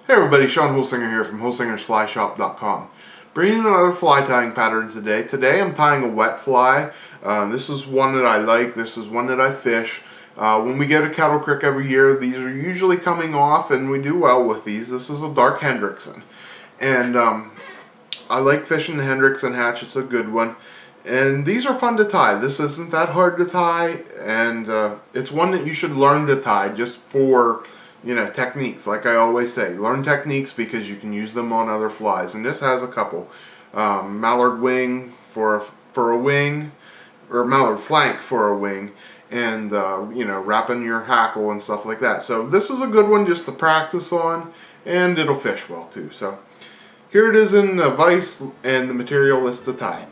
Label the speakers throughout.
Speaker 1: Hey everybody, Sean Holsinger here from HolsingersFlyShop.com. Bringing another fly tying pattern today. Today I'm tying a wet fly. This is one that I like. This is one that I fish. When we go to Kettle Creek every year, these are usually coming off and we do well with these. This is a Dark Hendrickson. And I like fishing the Hendrickson hatch. It's a good one. And these are fun to tie. This isn't that hard to tie, and it's one that you should learn to tie just for, you know, techniques. Like I always say, learn techniques because you can use them on other flies. And this has a couple. Mallard wing for a wing, or mallard flank for a wing, and you know, wrapping your hackle and stuff like that. So this is a good one just to practice on, and it'll fish well too. So here it is in the vise, and the material is to tie.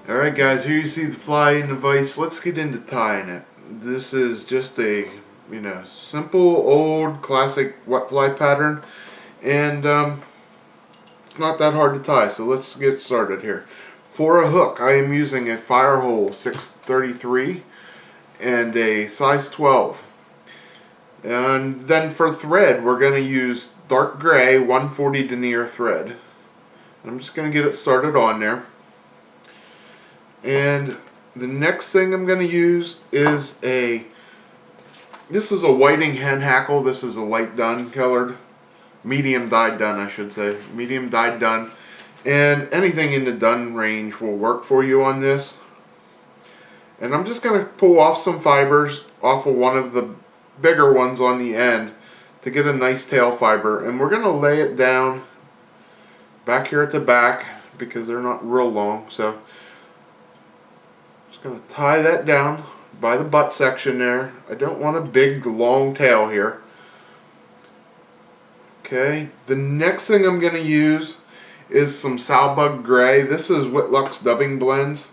Speaker 1: Alright guys, here you see the fly in the vise. Let's get into tying it. This is just a, you know, simple old classic wet fly pattern, and it's not that hard to tie, so let's get started here. For a hook I am using a Firehole 633 and a size 12. And then for thread we're going to use dark gray 140 Denier thread. I'm just going to get it started on there. And the next thing I'm going to use is this is a Whiting hen hackle. This is a light dun colored, medium dyed dun I should say, medium dyed dun. And anything in the dun range will work for you on this. And I'm just going to pull off some fibers off of one of the bigger ones on the end to get a nice tail fiber. And we're going to lay it down back here at the back because they're not real long. So going to tie that down by the butt section there. I don't want a big long tail here. Okay, the next thing I'm going to use is some Sowbug gray. This is Whitlock's dubbing blends.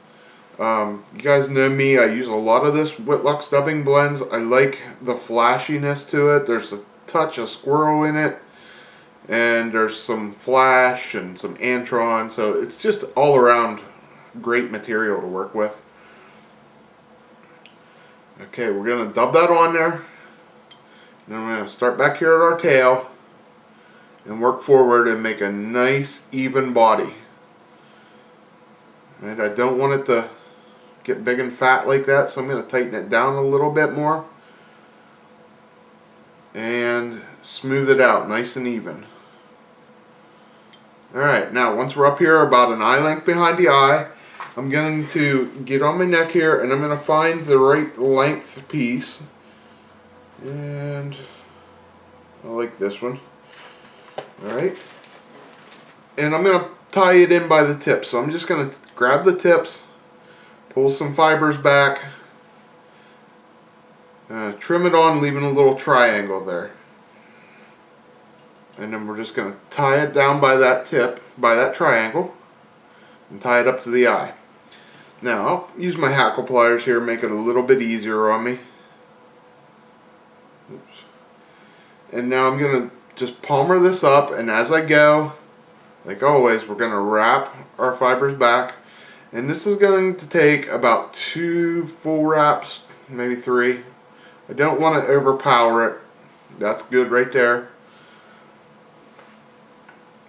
Speaker 1: You guys know me, I use a lot of this Whitlock's dubbing blends. I like the flashiness to it. There's a touch of squirrel in it, and there's some flash and some antron, so it's just all around great material to work with. Okay, we're going to dub that on there. Then we're going to start back here at our tail and work forward and make a nice even body. And I don't want it to get big and fat like that, so I'm going to tighten it down a little bit more and smooth it out nice and even. Alright, now once we're up here about an eye length behind the eye, I'm going to get on my neck here and I'm going to find the right length piece, and I like this one. Alright, and I'm going to tie it in by the tips. So I'm just going to grab the tips, pull some fibers back, trim it on, leaving a little triangle there, and then we're just going to tie it down by that tip, by that triangle, and tie it up to the eye. Now I'll use my hackle pliers here, make it a little bit easier on me. Oops. And now I'm going to just palmer this up, and as I go, like always, we're going to wrap our fibers back. And this is going to take about 2 full wraps, maybe 3. I don't want to overpower it. That's good right there.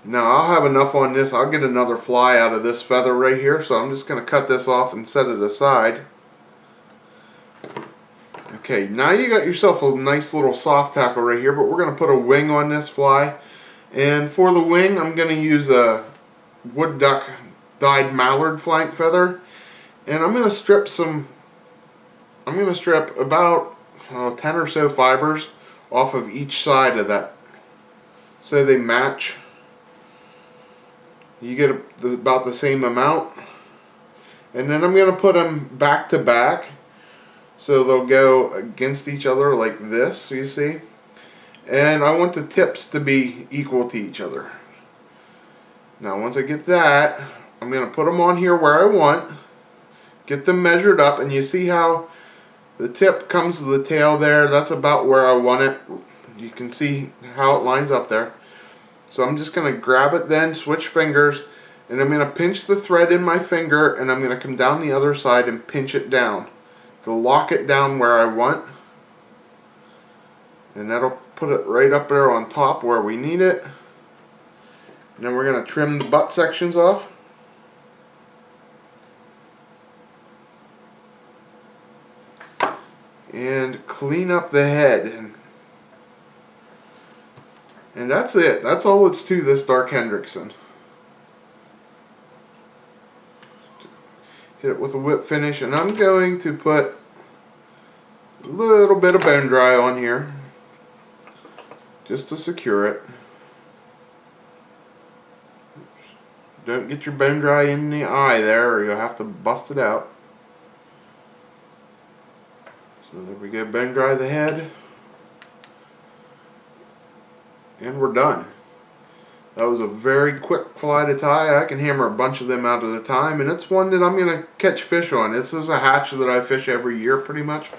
Speaker 1: Now I'll have enough on this. I'll get another fly out of this feather right here, so I'm just going to cut this off and set it aside. Okay, now you got yourself a nice little soft tackle right here, but we're going to put a wing on this fly. And for the wing, I'm going to use a wood duck dyed mallard flank feather, and I'm going to strip about 10 or so fibers off of each side of that so they match. You get about the same amount, and then I'm going to put them back to back so they'll go against each other like this, you see, and I want the tips to be equal to each other. Now once I get that, I'm going to put them on here where I want, get them measured up, and you see how The tip comes to the tail there. That's about where I want it. You can see how it lines up there. So I'm just going to grab it then, switch fingers, and I'm going to pinch the thread in my finger, and I'm going to come down the other side and pinch it down to lock it down where I want. And that'll put it right up there on top where we need it. And then we're going to trim the butt sections off. And clean up the head. And that's it. That's all it's to this Dark Hendrickson. Hit it with a whip finish, and I'm going to put a little bit of bone dry on here just to secure it. Don't get your bone dry in the eye there, or you'll have to bust it out. So there we go, bone dry the head. And we're done. That was a very quick fly to tie. I can hammer a bunch of them out at a time, and it's one that I'm going to catch fish on. This is a hatch that I fish every year pretty much,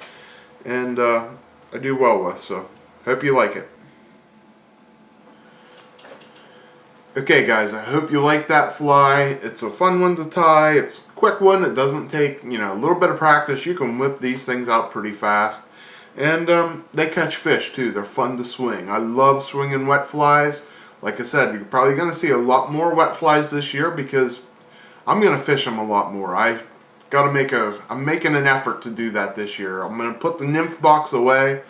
Speaker 1: and I do well with, so hope you like it. Okay guys, I hope you like that fly. It's a fun one to tie. It's a quick one. It doesn't take, a little bit of practice. You can whip these things out pretty fast. And they catch fish too. They're fun to swing. I love swinging wet flies. Like I said, you're probably going to see a lot more wet flies this year because I'm going to fish them a lot more. I'm making an effort to do that this year. I'm going to put the nymph box away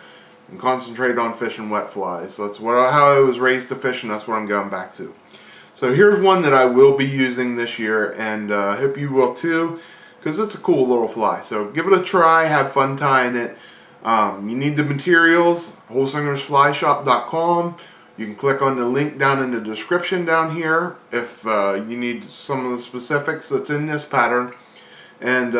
Speaker 1: and concentrate on fishing wet flies. So that's how I was raised to fish, and that's what I'm going back to. So here's one that I will be using this year, and I hope you will too, because it's a cool little fly. So give it a try, have fun tying it. You need the materials, holsingersflyshop.com. You can click on the link down in the description down here if you need some of the specifics that's in this pattern. And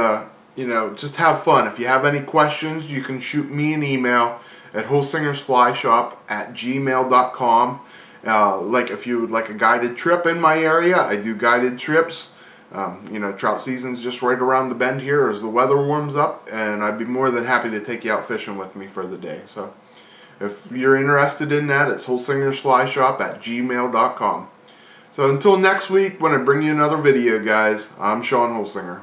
Speaker 1: just have fun. If you have any questions, you can shoot me an email at holsingersflyshop@gmail.com. Like if you would like a guided trip in my area, I do guided trips. Trout season's just right around the bend here as the weather warms up, and I'd be more than happy to take you out fishing with me for the day. So if you're interested in that, it's holsingersflyshop@gmail.com. So until next week when I bring you another video, guys, I'm Sean Holsinger.